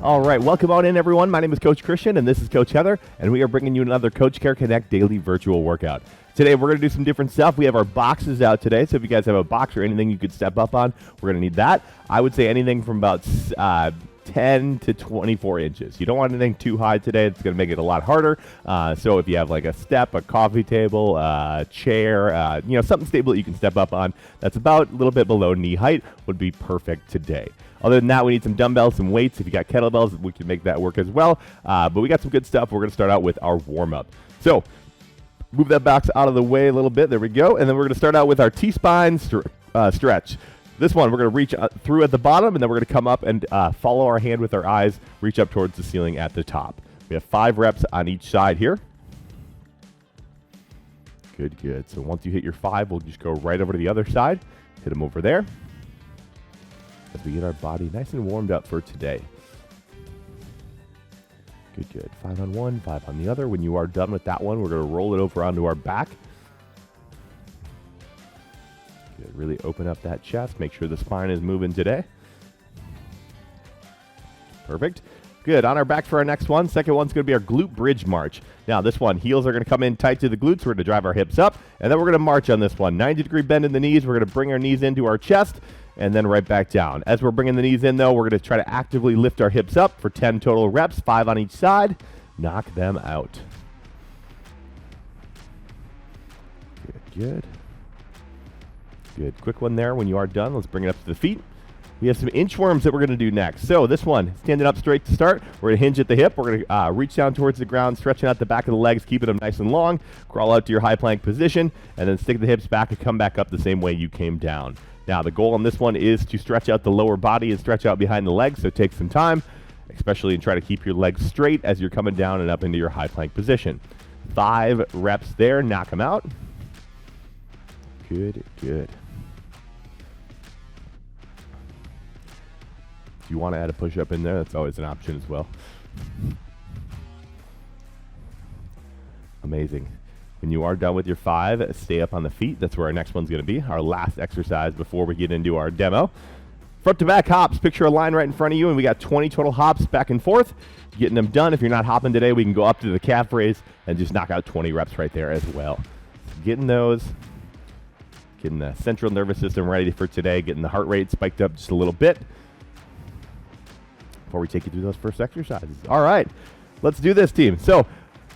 All right, welcome on in, everyone. My name is Coach Christian, and this is Coach Heather, and we are bringing you another Coach Care Connect daily virtual workout. Today, we're going to do some different stuff. We have our boxes out today, so if you guys have a box or anything you could step up on, we're going to need that. I would say anything from about 10 to 24 inches. You don't want anything too high today. It's going to make it a lot harder. So if you have like a step, a coffee table, a chair, something stable that you can step up on, that's about a little bit below knee height would be perfect today. Other than that, we need some dumbbells, some weights. If you got kettlebells, we can make that work as well. But we got some good stuff. We're going to start out with our warm-up. So move that box out of the way a little bit. There we go. And then we're going to start out with our T-spine stretch. This one, we're going to reach through at the bottom, and then we're going to come up and follow our hand with our eyes, reach up towards the ceiling at the top. We have 5 reps on each side here. Good, good. So once you hit your 5, we'll just go right over to the other side, hit them over there, as we get our body nice and warmed up for today. Good, good. 5 on one, 5 on the other. When you are done with that one, we're going to roll it over onto our back. Good. Really open up that chest. Make sure the spine is moving today. Perfect. Good. On our back for our next one. Second one's going to be our glute bridge march. Now, this one, heels are going to come in tight to the glutes. We're going to drive our hips up, and then we're going to march on this one. 90-degree bend in the knees. We're going to bring our knees into our chest, and then right back down. As we're bringing the knees in, though, we're going to try to actively lift our hips up for 10 total reps, 5 on each side. Knock them out. Good, good. Good. Quick one there. When you are done, let's bring it up to the feet. We have some inchworms that we're going to do next. So this one, standing up straight to start. We're going to hinge at the hip. We're going to reach down towards the ground, stretching out the back of the legs, keeping them nice and long. Crawl out to your high plank position, and then stick the hips back and come back up the same way you came down. Now, the goal on this one is to stretch out the lower body and stretch out behind the legs, so take some time, especially and try to keep your legs straight as you're coming down and up into your high plank position. 5 reps there. Knock them out. Good, good. If you want to add a push-up in there, that's always an option as well. Amazing. When you are done with your 5, stay up on the feet. That's where our next one's going to be, our last exercise before we get into our demo. Front to back hops. Picture a line right in front of you, and we got 20 total hops back and forth. Getting them done. If you're not hopping today, we can go up to the calf raise and just knock out 20 reps right there as well. So getting those, getting the central nervous system ready for today, getting the heart rate spiked up just a little bit before we take you through those first exercises. All right, let's do this, team. So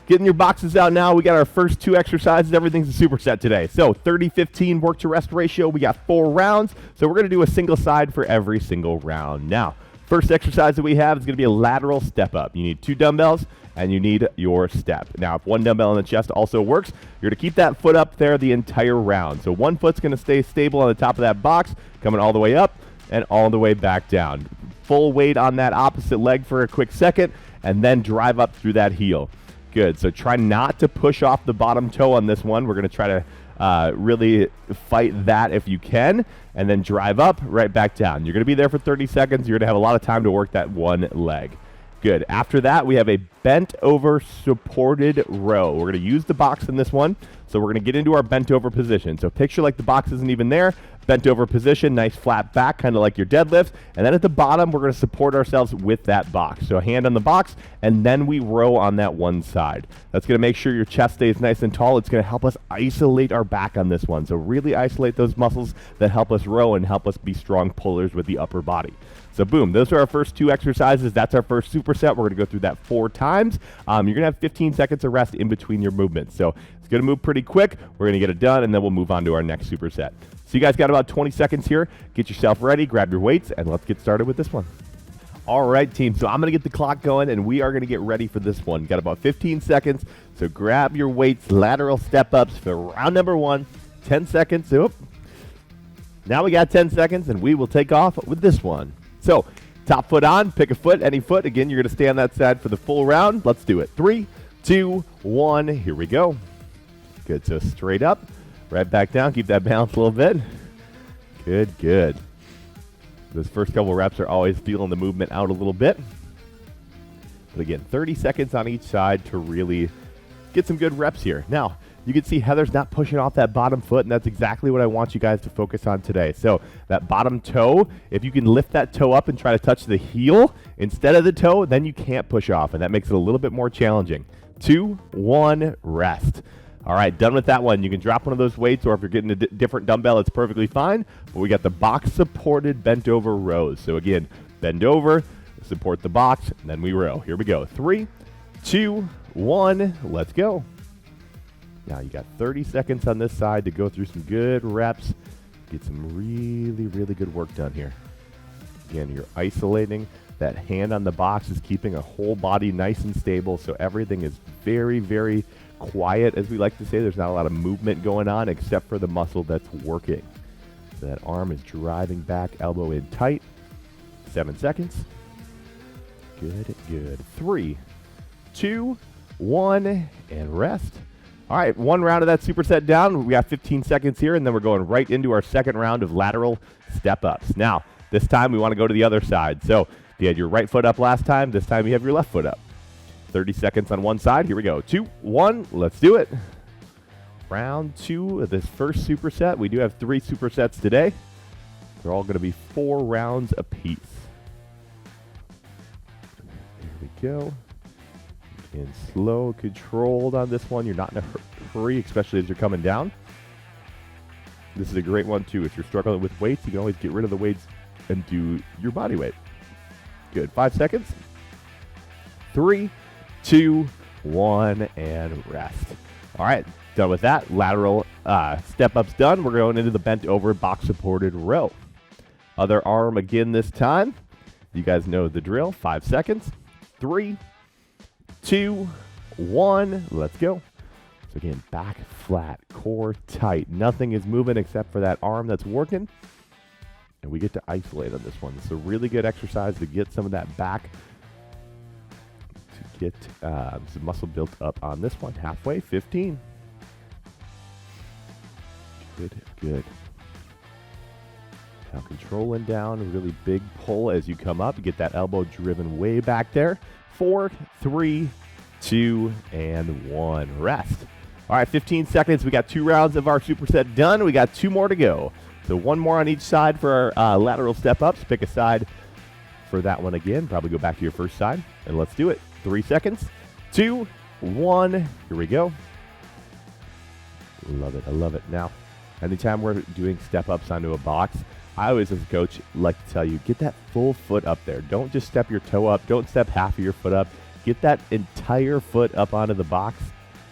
getting your boxes out now. We got our first 2 exercises. Everything's a superset today. So 30-15 work to rest ratio. We got 4 rounds. So we're going to do a single side for every single round. Now, first exercise that we have is going to be a lateral step up. You need 2 dumbbells and you need your step. Now, if 1 dumbbell in the chest also works, you're going to keep that foot up there the entire round. So 1 foot's going to stay stable on the top of that box, coming all the way up and all the way back down. Full weight on that opposite leg for a quick second, and then drive up through that heel. Good. So try not to push off the bottom toe on this one. We're going to try to really fight that if you can, and then drive up, right back down. You're going to be there for 30 seconds. You're going to have a lot of time to work that one leg. Good. After that, we have a bent over supported row. We're going to use the box in this one. So we're going to get into our bent over position. So picture like the box isn't even there. Bent over position, nice flat back, kind of like your deadlift. And then at the bottom, we're going to support ourselves with that box. So a hand on the box, and then we row on that one side. That's going to make sure your chest stays nice and tall. It's going to help us isolate our back on this one. So really isolate those muscles that help us row and help us be strong pullers with the upper body. So boom, those are our first 2 exercises. That's our first superset. We're going to go through that 4 times. You're going to have 15 seconds of rest in between your movements. So it's going to move pretty quick. We're going to get it done, and then we'll move on to our next superset. So you guys got about 20 seconds here. Get yourself ready, grab your weights, and let's get started with this one. All right, team. So I'm going to get the clock going, and we are going to get ready for this one. Got about 15 seconds. So grab your weights, lateral step ups for round number 1. 10 seconds. Oop. Now we got 10 seconds, and we will take off with this one. So top foot on, pick a foot, any foot. Again, you're going to stay on that side for the full round. Let's do it. 3, 2, 1. Here we go. Good. So straight up, right back down. Keep that balance a little bit. Good, good. Those first couple reps are always feeling the movement out a little bit. But again, 30 seconds on each side to really get some good reps here. Now, you can see Heather's not pushing off that bottom foot, and that's exactly what I want you guys to focus on today. So that bottom toe, if you can lift that toe up and try to touch the heel instead of the toe, then you can't push off, and that makes it a little bit more challenging. 2, 1, rest. All right, done with that one. You can drop one of those weights, or if you're getting a different dumbbell, it's perfectly fine. But we got the box-supported bent-over rows. So again, bend over, support the box, and then we row. Here we go. 3, 2, 1, let's go. Now you got 30 seconds on this side to go through some good reps, get some really, really good work done here. Again, you're isolating. That hand on the box is keeping a whole body nice and stable, so everything is very, very quiet, as we like to say. There's not a lot of movement going on except for the muscle that's working. So that arm is driving back, elbow in tight. 7 seconds. Good, good. 3, 2, 1, and rest. All right, one round of that superset down. We got 15 seconds here, and then we're going right into our second round of lateral step ups. Now, this time we want to go to the other side. So you had your right foot up last time. This time you have your left foot up. 30 seconds on one side. Here we go. 2, 1, let's do it. Round 2 of this first superset. We do have 3 supersets today. They're all going to be 4 rounds apiece. Here we go. And slow, controlled on this one. You're not in a hurry, especially as you're coming down. This is a great one too. If you're struggling with weights, you can always get rid of the weights and do your body weight. Good. 5 seconds. 3, 2, 1, and rest. All right, done with that. Lateral step ups done. We're going into the bent over box supported row. Other arm again this time. You guys know the drill. 5 seconds. 3, 2, 1, let's go. So again, back flat, core tight. Nothing is moving except for that arm that's working. And we get to isolate on this one. It's a really good exercise to get some of that back, to get some muscle built up on this one. Halfway, 15. Good, good. Now controlling down, really big pull as you come up. You get that elbow driven way back there. 4, 3, 2, and 1. Rest. All right, 15 seconds. We got 2 rounds of our superset done. We got 2 more to go. So 1 more on each side for our lateral step ups. Pick a side for that one again. Probably go back to your first side, and let's do it. 3 seconds. 2, 1. Here we go. Love it. I love it. Now, anytime we're doing step ups onto a box, I always, as a coach, like to tell you, get that full foot up there. Don't just step your toe up. Don't step half of your foot up. Get that entire foot up onto the box.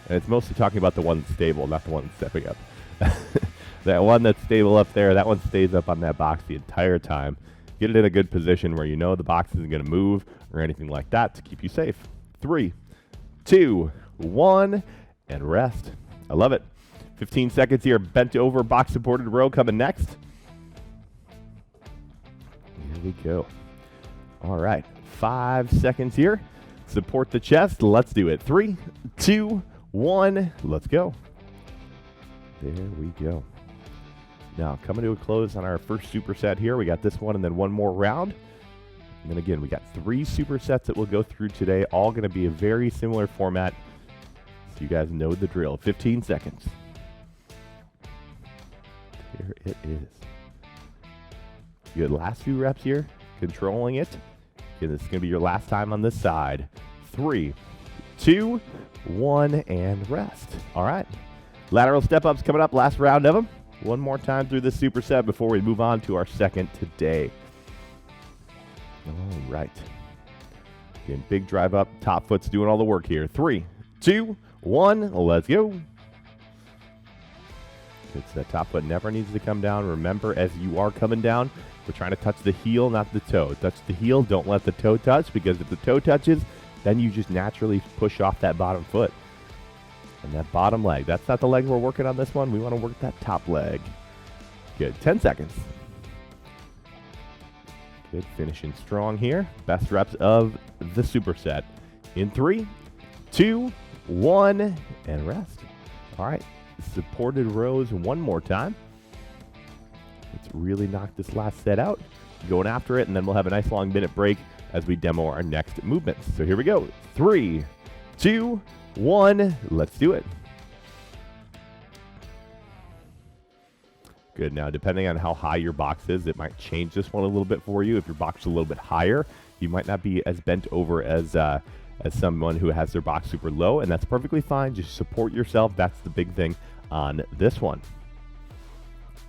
And it's mostly talking about the one that's stable, not the one that's stepping up. That one that's stable up there, that one stays up on that box the entire time. Get it in a good position where you know the box isn't going to move or anything like that to keep you safe. 3, 2, 1, and rest. I love it. 15 seconds here. Bent over box supported row coming next. Here we go. All right. 5 seconds here. Support the chest. Let's do it. 3, 2, 1. Let's go. There we go. Now, coming to a close on our first superset here. We got this one and then 1 more round. And then again, we got 3 supersets that we'll go through today. All going to be a very similar format. So you guys know the drill. 15 seconds. Here it is. Good. Last few reps here. Controlling it. Again, this is going to be your last time on this side. 3, 2, 1, and rest. All right. Lateral step ups coming up. Last round of them. 1 more time through this superset before we move on to our second today. All right. Again, big drive up. Top foot's doing all the work here. 3, 2, 1. Let's go. It's that top foot never needs to come down. Remember, as you are coming down, we're trying to touch the heel, not the toe. Touch the heel. Don't let the toe touch, because if the toe touches, then you just naturally push off that bottom foot. And that bottom leg, that's not the leg we're working on this one. We want to work that top leg. Good. 10 seconds. Good. Finishing strong here. Best reps of the superset. In 3, 2, 1, and rest. All right. Supported rows 1 more time. Let's really knock this last set out. Going after it, and then we'll have a nice long minute break as we demo our next movements. So here we go. 3, 2, 1. Let's do it. Good. Now, depending on how high your box is, it might change this one a little bit for you. If your box is a little bit higher, you might not be as bent over as someone who has their box super low, and that's perfectly fine. Just support yourself. That's the big thing on this one.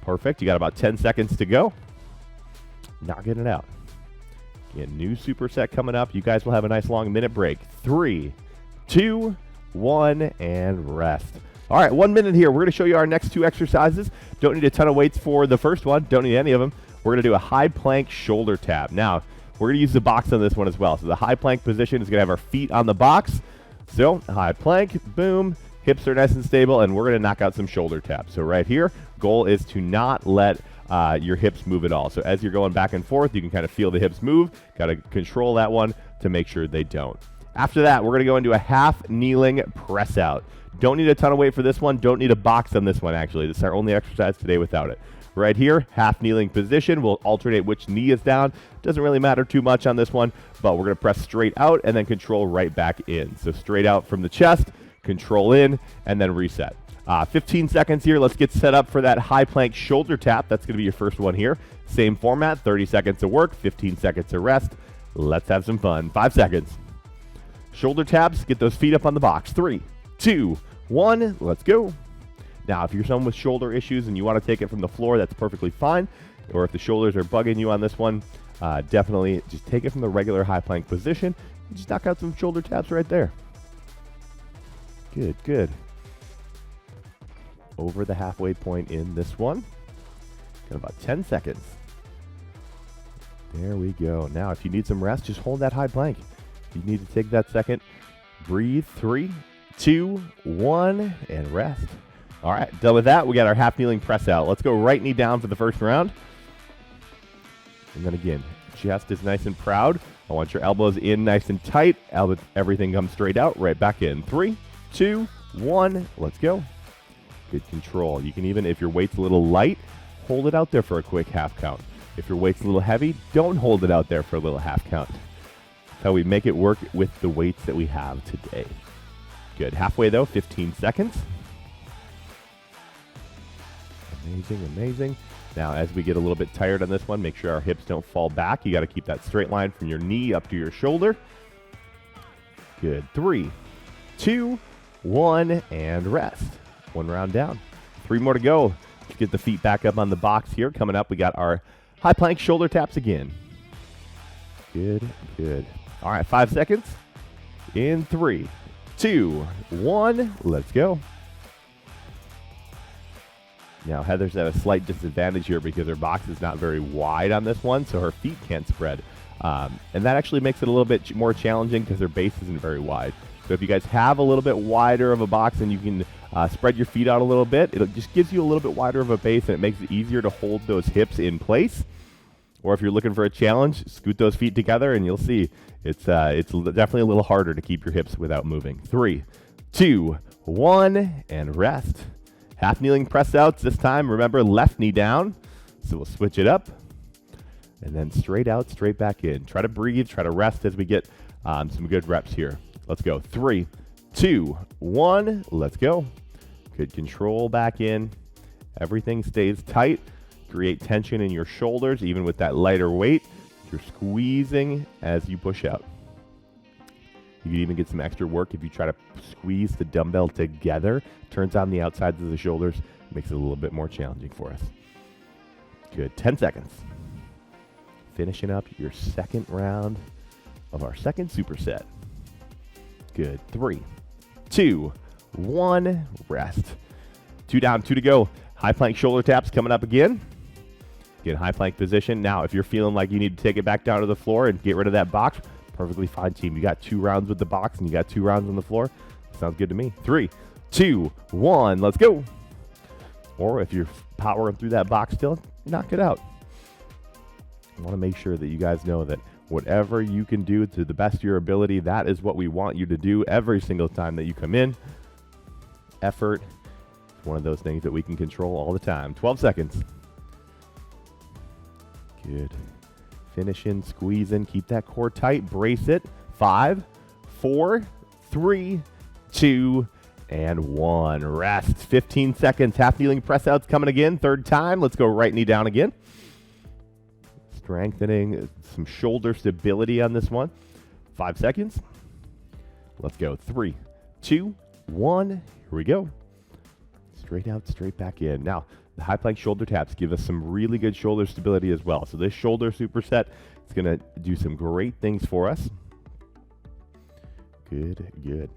Perfect. You got about 10 seconds to go. Knocking it out. Again, new superset coming up. You guys will have a nice long minute break. 3, 2, 1, and rest. All right, 1 minute here. We're going to show you our next 2 exercises. Don't need a ton of weights for the first one. Don't need any of them. We're going to do a high plank shoulder tap. Now, we're going to use the box on this one as well. So the high plank position is going to have our feet on the box. So high plank, boom, hips are nice and stable, and we're going to knock out some shoulder taps. So right here, goal is to not let your hips move at all. So as you're going back and forth, you can kind of feel the hips move. Got to control that one to make sure they don't. After that, we're going to go into a half kneeling press out. Don't need a ton of weight for this one. Don't need a box on this one, actually. This is our only exercise today without it. Right here, half kneeling position. We'll alternate which knee is down. Doesn't really matter too much on this one, but we're going to press straight out and then control right back in. So straight out from the chest, control in, and then reset. 15 seconds here. Let's get set up for that high plank shoulder tap. That's going to be your first one here. Same format, 30 seconds of work, 15 seconds of rest. Let's have some fun. 5 seconds. Shoulder taps, get those feet up on the box. 3, 2, 1, let's go. Now, if you're someone with shoulder issues and you want to take it from the floor, that's perfectly fine. Or if the shoulders are bugging you on this one, definitely just take it from the regular high plank position. And just knock out some shoulder taps right there. Good, good. Over the halfway point in this one. Got about 10 seconds. There we go. Now, if you need some rest, just hold that high plank. If you need to take that second, breathe. 3, 2, 1, and rest. All right, done with that. We got our half kneeling press out. Let's go right knee down for the first round. And then again, chest is nice and proud. I want your elbows in nice and tight. Everything comes straight out, right back in. 3, 2, 1, let's go. Good control. You can even, if your weight's a little light, hold it out there for a quick half count. If your weight's a little heavy, don't hold it out there for a little half count. That's how we make it work with the weights that we have today. Good. Halfway though, 15 seconds. Amazing, amazing. Now, as we get a little bit tired on this one, make sure our hips don't fall back. You got to keep that straight line from your knee up to your shoulder. Good. 3, 2, 1, and rest. 1 round down. 3 more to go. Let's get the feet back up on the box here. Coming up, we got our high plank shoulder taps again. Good, good. All right, 5 seconds. In 3, 2, 1, let's go. Now, Heather's at a slight disadvantage here because her box is not very wide on this one, so her feet can't spread. And that actually makes it a little bit more challenging because her base isn't very wide. So if you guys have a little bit wider of a box and you can spread your feet out a little bit, it just gives you a little bit wider of a base and it makes it easier to hold those hips in place. Or if you're looking for a challenge, scoot those feet together and you'll see it's definitely a little harder to keep your hips without moving. 3, 2, 1, and rest. Half kneeling press outs this time. Remember, left knee down. So we'll switch it up. And then straight out, straight back in. Try to breathe, try to rest as we get some good reps here. Let's go. 3, 2, 1, let's go. Good control back in. Everything stays tight. Create tension in your shoulders, even with that lighter weight. You're squeezing as you push out. You can even get some extra work if you try to squeeze the dumbbell together. Turns on the outsides of the shoulders. Makes it a little bit more challenging for us. Good. 10 seconds. Finishing up your second round of our second superset. Good. 3, 2, 1, rest. 2 down, 2 to go. High plank shoulder taps coming up again. Get high plank position. Now, if you're feeling like you need to take it back down to the floor and get rid of that box, perfectly fine, team. You got 2 rounds with the box and you got 2 rounds on the floor. Sounds good to me. 3, 2, 1, let's go. Or if you're powering through that box still, knock it out. I want to make sure that you guys know that whatever you can do to the best of your ability, that is what we want you to do every single time that you come in. Effort is one of those things that we can control all the time. 12 seconds. Good. Finishing, squeezing, keep that core tight, brace it. 5, 4, 3, 2, and 1. Rest. 15 seconds. Half kneeling press outs coming again. Third time. Let's go right knee down again. Strengthening some shoulder stability on this one. 5 seconds. Let's go. 3, 2, 1. Here we go. Straight out, straight back in. Now, the high plank shoulder taps give us some really good shoulder stability as well. So this shoulder superset is going to do some great things for us. Good, good.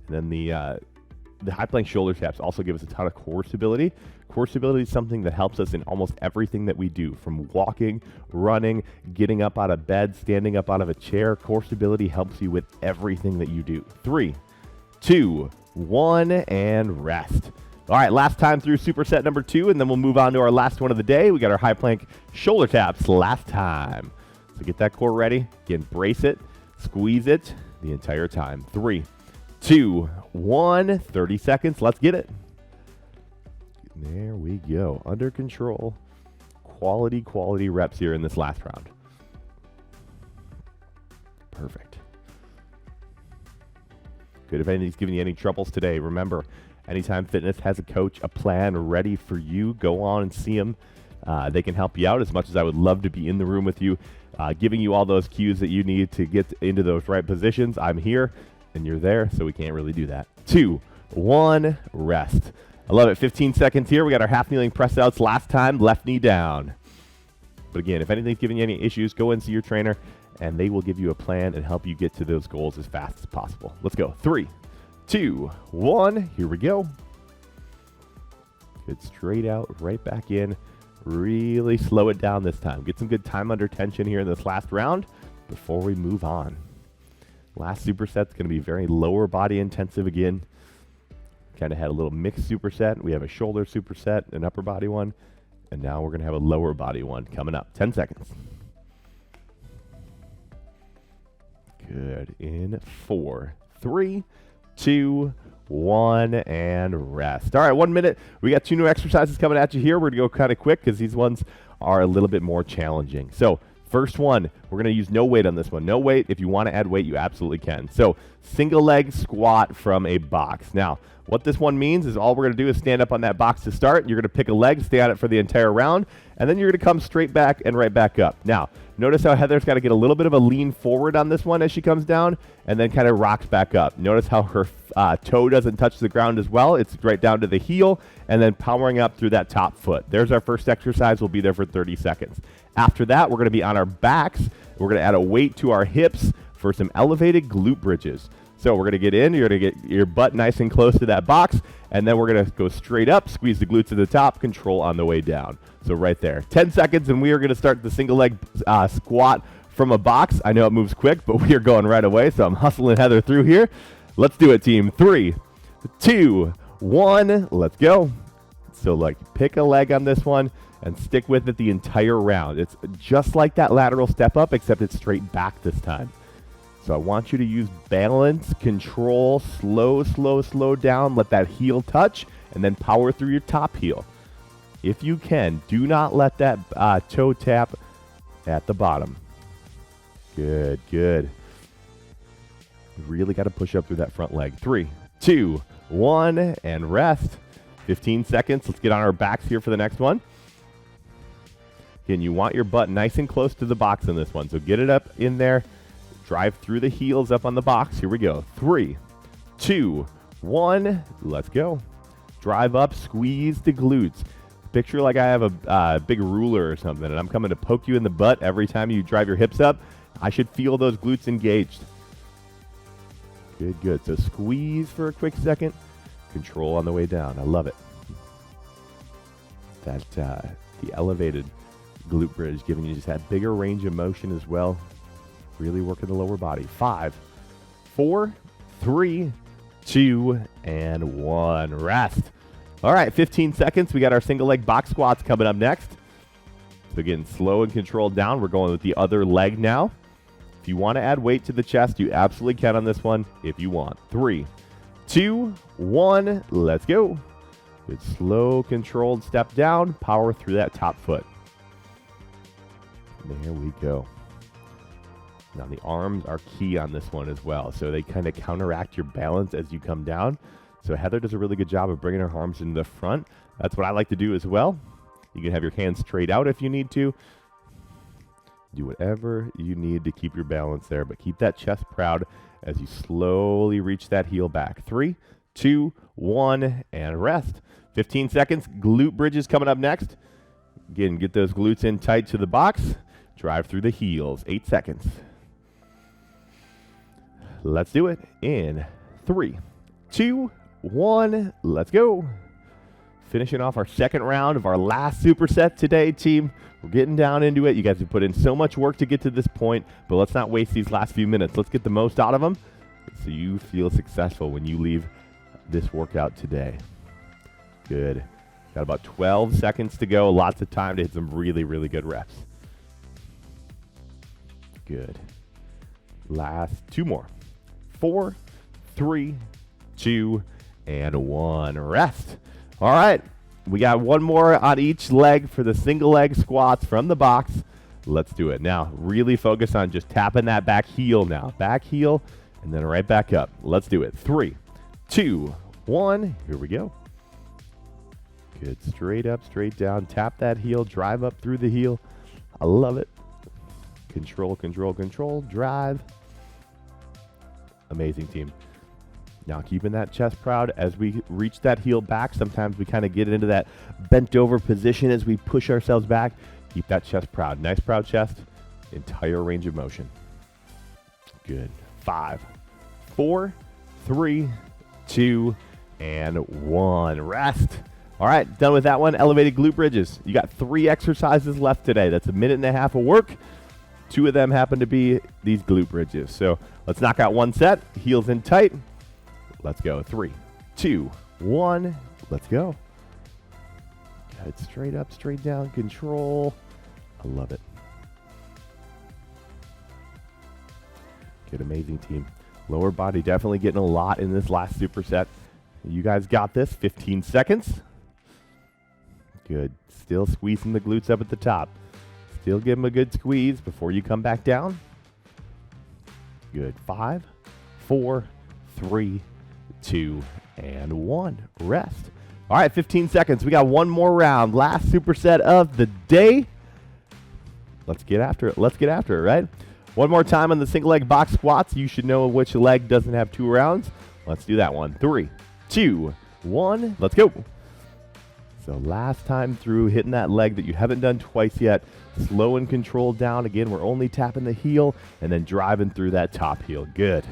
And then the high plank shoulder taps also give us a ton of core stability. Core stability is something that helps us in almost everything that we do, from walking, running, getting up out of bed, standing up out of a chair. Core stability helps you with everything that you do. 3, 2, 1, and rest. All right, last time through superset number 2, and then we'll move on to our last one of the day. We got our high plank shoulder taps last time. So get that core ready. Again, brace it, squeeze it the entire time. 3, 2, 1, 30 seconds. Let's get it. There we go. Under control. Quality reps here in this last round. Perfect. Good. If anything's giving you any troubles today, remember, Anytime Fitness has a coach, a plan ready for you. Go on and see them. They can help you out as much as I would love to be in the room with you, giving you all those cues that you need to get into those right positions. I'm here and you're there, so we can't really do that. 2, 1, rest. I love it. 15 seconds here. We got our half kneeling press outs last time, left knee down. But again, if anything's giving you any issues, go and see your trainer and they will give you a plan and help you get to those goals as fast as possible. Let's go. 3, 2, 1. Here we go. Good. Straight out, right back in. Really slow it down this time. Get some good time under tension here in this last round before we move on. Last superset's going to be very lower body intensive again. Kind of had a little mixed superset. We have a shoulder superset, an upper body one, and now we're going to have a lower body one coming up. 10 seconds. Good. In 4, 3, 2, 1, and rest. All right, 1 minute. We got 2 new exercises coming at you here. We're going to go kind of quick because these ones are a little bit more challenging. So first one, we're going to use no weight on this one. No weight. If you want to add weight, you absolutely can. So single leg squat from a box. Now, what this one means is all we're going to do is stand up on that box to start. You're going to pick a leg, stay on it for the entire round, and then you're going to come straight back and right back up. Now, notice how Heather's got to get a little bit of a lean forward on this one as she comes down and then kind of rocks back up. Notice how her toe doesn't touch the ground as well. It's right down to the heel and then powering up through that top foot. There's our first exercise. We'll be there for 30 seconds. After that, we're going to be on our backs. We're going to add a weight to our hips for some elevated glute bridges. So we're going to get in, you're going to get your butt nice and close to that box, and then we're going to go straight up, squeeze the glutes to the top, control on the way down. So right there. 10 seconds, and we are going to start the single leg squat from a box. I know it moves quick, but we are going right away, so I'm hustling Heather through here. Let's do it, team. 3, 2, 1, let's go. So like pick a leg on this one and stick with it the entire round. It's just like that lateral step up, except it's straight back this time. So I want you to use balance, control, slow down, let that heel touch, and then power through your top heel. If you can, do not let that toe tap at the bottom. Good, good. Really got to push up through that front leg. 3, 2, 1, and rest. 15 seconds. Let's get on our backs here for the next one. Again, you want your butt nice and close to the box in this one, so get it up in there. Drive through the heels up on the box. Here we go. 3, 2, 1. Let's go. Drive up, squeeze the glutes. Picture like I have a big ruler or something, and I'm coming to poke you in the butt every time you drive your hips up. I should feel those glutes engaged. Good, good. So squeeze for a quick second. Control on the way down. I love it. That the elevated glute bridge giving you just that bigger range of motion as well. Really working the lower body. 5, 4, 3, 2, and 1. Rest. All right, 15 seconds. We got our single leg box squats coming up next. So again, slow and controlled down. We're going with the other leg now. If you want to add weight to the chest, you absolutely can on this one if you want. 3, 2, 1. Let's go. Good, slow, controlled step down. Power through that top foot. There we go. Now the arms are key on this one as well. So they kind of counteract your balance as you come down. So Heather does a really good job of bringing her arms into the front. That's what I like to do as well. You can have your hands straight out if you need to. Do whatever you need to keep your balance there, but keep that chest proud as you slowly reach that heel back. 3, 2, 1, and rest. 15 seconds. Glute bridges coming up next. Again, get those glutes in tight to the box. Drive through the heels. 8 seconds. Let's do it in 3, 2, 1. Let's go. Finishing off our second round of our last superset today, team. We're getting down into it. You guys have put in so much work to get to this point, but let's not waste these last few minutes. Let's get the most out of them so you feel successful when you leave this workout today. Good. Got about 12 seconds to go. Lots of time to hit some really, really good reps. Good. Last 2 more. 4, 3, 2, and 1. Rest. All right. We got 1 more on each leg for the single leg squats from the box. Let's do it. Now, really focus on just tapping that back heel now. Back heel, and then right back up. Let's do it. 3, 2, 1. Here we go. Good. Straight up, straight down. Tap that heel. Drive up through the heel. I love it. Control, control, control. Drive. Amazing, team. Now keeping that chest proud as we reach that heel back. Sometimes we kind of get into that bent over position as we push ourselves back. Keep that chest proud. Nice proud chest. Entire range of motion. Good. 5, 4, 3, 2, and 1. Rest. All right, done with that one. Elevated glute bridges. You got 3 exercises left today. That's 1.5 minutes of work. 2 of them happen to be these glute bridges. So let's knock out 1 set. Heels in tight. Let's go. 3, 2, 1. Let's go. Good. Straight up, straight down. Control. I love it. Good. Amazing, team. Lower body definitely getting a lot in this last superset. You guys got this. 15 seconds. Good. Still squeezing the glutes up at the top. Still give them a good squeeze before you come back down. Good. 5, 4, 3, 2, and 1. Rest. All right, 15 seconds. We got 1 more round. Last superset of the day. Let's get after it. Let's get after it, right? 1 more time on the single leg box squats. You should know which leg doesn't have 2 rounds. Let's do that one. 3, 2, 1. Let's go. So last time through, hitting that leg that you haven't done twice yet. Slow and controlled down. Again, we're only tapping the heel and then driving through that top heel. Good.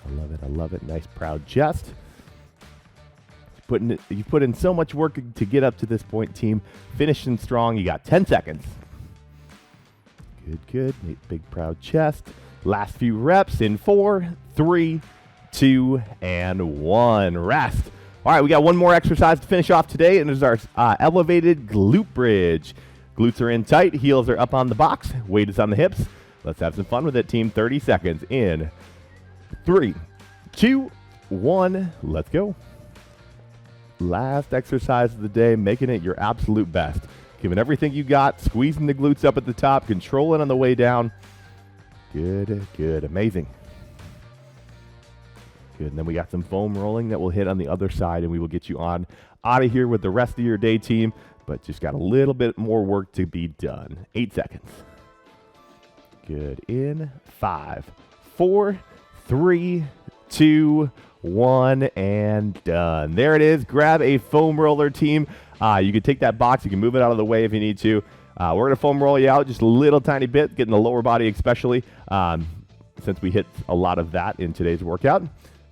I love it. I love it. Nice, proud chest. You've put in so much work to get up to this point, team. Finishing strong. You got 10 seconds. Good, good. Big, proud chest. Last few reps in 4, 3, 2, and 1. Rest. All right, we got 1 more exercise to finish off today, and it is our elevated glute bridge. Glutes are in tight. Heels are up on the box. Weight is on the hips. Let's have some fun with it, team. 30 seconds in 3, 2, 1. Let's go. Last exercise of the day, making it your absolute best. Giving everything you got, squeezing the glutes up at the top, controlling on the way down. Good, good, amazing. Good, and then we got some foam rolling that will hit on the other side, and we will get you out of here with the rest of your day, team, but just got a little bit more work to be done. 8 seconds. Good, in 5, 4, 3, 2, 1, and done. There it is. Grab a foam roller, team. You can take that box. You can move it out of the way if you need to. We're going to foam roll you out just a little tiny bit, getting the lower body especially, since we hit a lot of that in today's workout.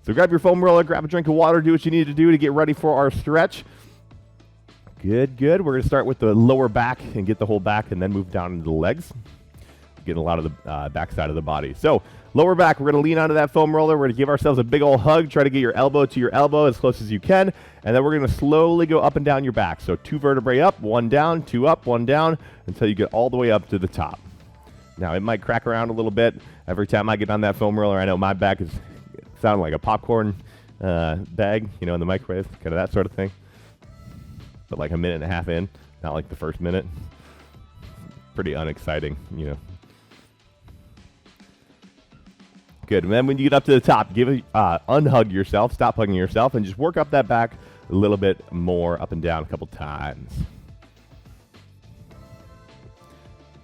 So grab your foam roller, grab a drink of water, do what you need to do to get ready for our stretch. Good, good. We're going to start with the lower back and get the whole back and then move down into the legs. Getting a lot of the back side of the body. So lower back, we're going to lean onto that foam roller. We're going to give ourselves a big old hug. Try to get your elbow to your elbow as close as you can. And then we're going to slowly go up and down your back. So 2 vertebrae up, 1 down, 2 up, 1 down, until you get all the way up to the top. Now, it might crack around a little bit. Every time I get on that foam roller, I know my back is sounding like a popcorn bag, you know, in the microwave, kind of that sort of thing. But like 1.5 minutes in, not like the first minute. Pretty unexciting, you know. Good. And then when you get up to the top, unhug yourself, stop hugging yourself, and just work up that back a little bit more, up and down a couple times.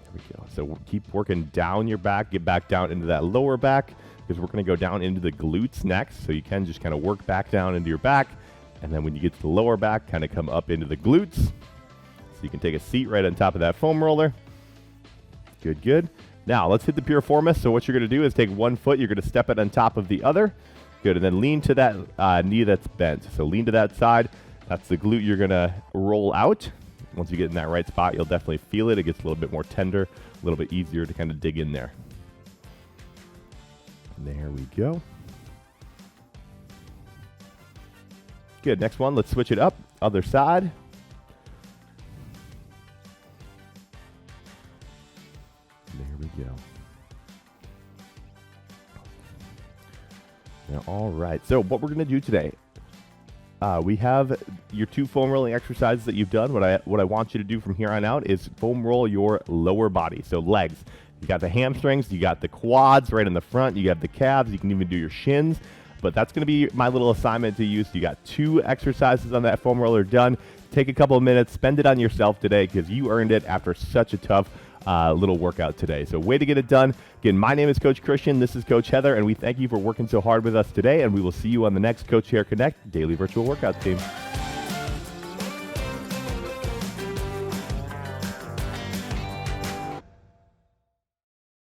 There we go. So keep working down your back, get back down into that lower back, because we're going to go down into the glutes next. So you can just kind of work back down into your back, and then when you get to the lower back, kind of come up into the glutes. So you can take a seat right on top of that foam roller. Good, good. Now, let's hit the piriformis. So what you're going to do is take one foot, you're going to step it on top of the other. Good, and then lean to that knee that's bent. So lean to that side. That's the glute you're going to roll out. Once you get in that right spot, you'll definitely feel it. It gets a little bit more tender, a little bit easier to kind of dig in there. There we go. Good, next one, let's switch it up. Other side. There we go. Now, all right, so what we're going to do today, we have your 2 foam rolling exercises that you've done. What I want you to do from here on out is foam roll your lower body, so legs. You got the hamstrings, you got the quads right in the front, you got the calves, you can even do your shins, but that's going to be my little assignment to you. So you got 2 exercises on that foam roller done. Take a couple of minutes, spend it on yourself today, because you earned it after such a tough little workout today. So way to get it done. Again, my name is Coach Christian. This is Coach Heather, and we thank you for working so hard with us today, and we will see you on the next Coach Hair Connect Daily Virtual Workout team.